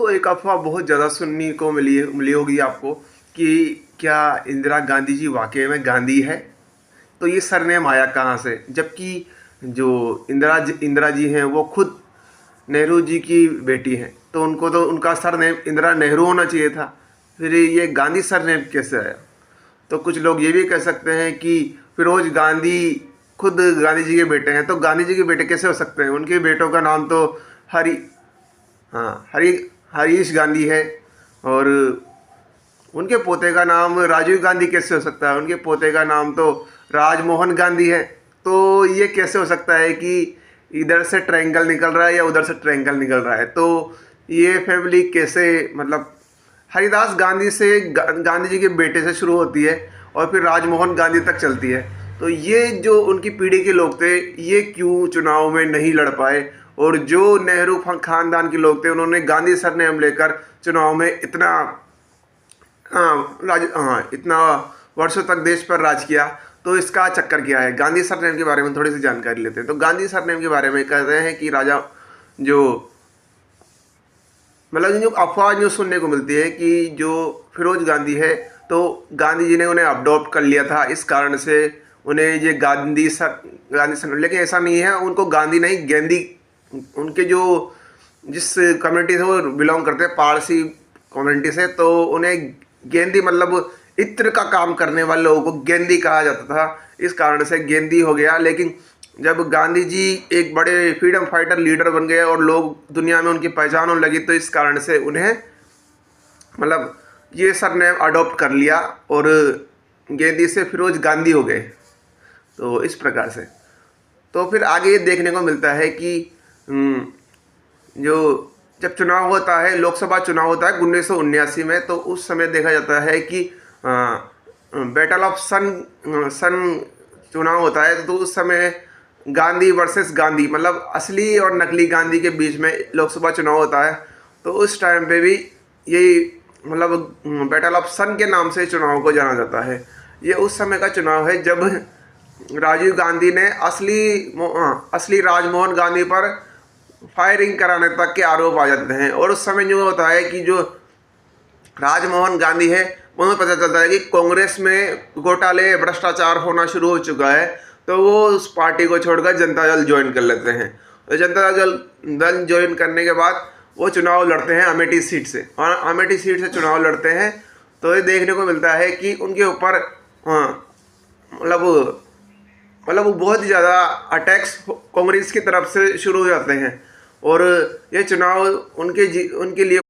दोस्तों, एक अफ़वाह बहुत ज़्यादा सुनने को मिली होगी आपको कि क्या इंदिरा गांधी जी वाक़ई में गांधी है? तो ये सरनेम आया कहाँ से? जबकि जो इंदिरा जी हैं वो खुद नेहरू जी की बेटी हैं, तो उनको तो उनका सरनेम इंदिरा नेहरू होना चाहिए था। फिर ये गांधी सरनेम कैसे आया? तो कुछ लोग ये भी कह सकते हैं कि फिरोज गांधी खुद गांधी जी के बेटे हैं, तो गांधी जी के बेटे कैसे हो सकते हैं? उनके बेटों का नाम तो हरी हाँ हरीश गांधी है, और उनके पोते का नाम राजीव गांधी कैसे हो सकता है? उनके पोते का नाम तो राजमोहन गांधी है। तो ये कैसे हो सकता है कि इधर से ट्रायंगल निकल रहा है या उधर से ट्रायंगल निकल रहा है? तो ये फैमिली कैसे, मतलब हरिदास गांधी से गांधी जी के बेटे से शुरू होती है और फिर राजमोहन गांधी तक चलती है। तो ये जो उनकी पीढ़ी के लोग थे, ये क्यों चुनाव में नहीं लड़ पाए? और जो नेहरू खानदान के लोग थे, उन्होंने गांधी सरनेम लेकर चुनाव में इतना इतना वर्षों तक देश पर राज किया। तो इसका चक्कर क्या है? गांधी सरनेम के बारे में थोड़ी सी जानकारी लेते हैं। तो गांधी सरनेम के बारे में कहते हैं कि राजा जो मतलब जो अफवाह जो सुनने को मिलती है कि जो फिरोज गांधी है, तो गांधी जी ने उन्हें अडॉप्ट कर लिया था, इस कारण से उन्हें ये गांधी सर, लेकिन ऐसा नहीं है। उनको गांधी नहीं, गेंदी, उनके जो जिस कम्युनिटी से वो बिलोंग करते हैं, पारसी कम्युनिटी से, तो उन्हें गेंदी मतलब इत्र का काम करने वाले लोगों को गेंदी कहा जाता था, इस कारण से गेंदी हो गया। लेकिन जब गांधी जी एक बड़े फ्रीडम फाइटर लीडर बन गए और लोग दुनिया में उनकी पहचान होने लगी, तो इस कारण से उन्हें मतलब ये सरनेम अडॉप्ट कर लिया और गेंदी से फिरोज गांधी हो गए। तो इस प्रकार से तो फिर आगे ये देखने को मिलता है कि जो जब चुनाव होता है, लोकसभा चुनाव होता है 1979 में, तो उस समय देखा जाता है कि बैटल ऑफ सन चुनाव होता है। तो उस समय गांधी वर्सेस गांधी, मतलब असली और नकली गांधी के बीच में लोकसभा चुनाव होता है। तो उस टाइम पे भी यही मतलब बैटल ऑफ सन के नाम से चुनाव को जाना जाता है। ये उस समय का चुनाव है जब राजीव गांधी ने असली राजमोहन गांधी पर फायरिंग कराने तक के आरोप आ जाते हैं। और उस समय जो होता है कि जो राजमोहन गांधी है, उन्हें पता चलता है कि कांग्रेस में घोटाले भ्रष्टाचार होना शुरू हो चुका है, तो वो उस पार्टी को छोड़कर जनता दल ज्वाइन कर लेते हैं। तो जनता दल ज्वाइन करने के बाद वो चुनाव लड़ते हैं अमेठी सीट से, और अमेठी सीट से चुनाव लड़ते हैं। तो ये देखने को मिलता है कि उनके ऊपर मतलब बहुत ही ज़्यादा अटैक्स कांग्रेस की तरफ से शुरू हो जाते हैं, और ये चुनाव उनके लिए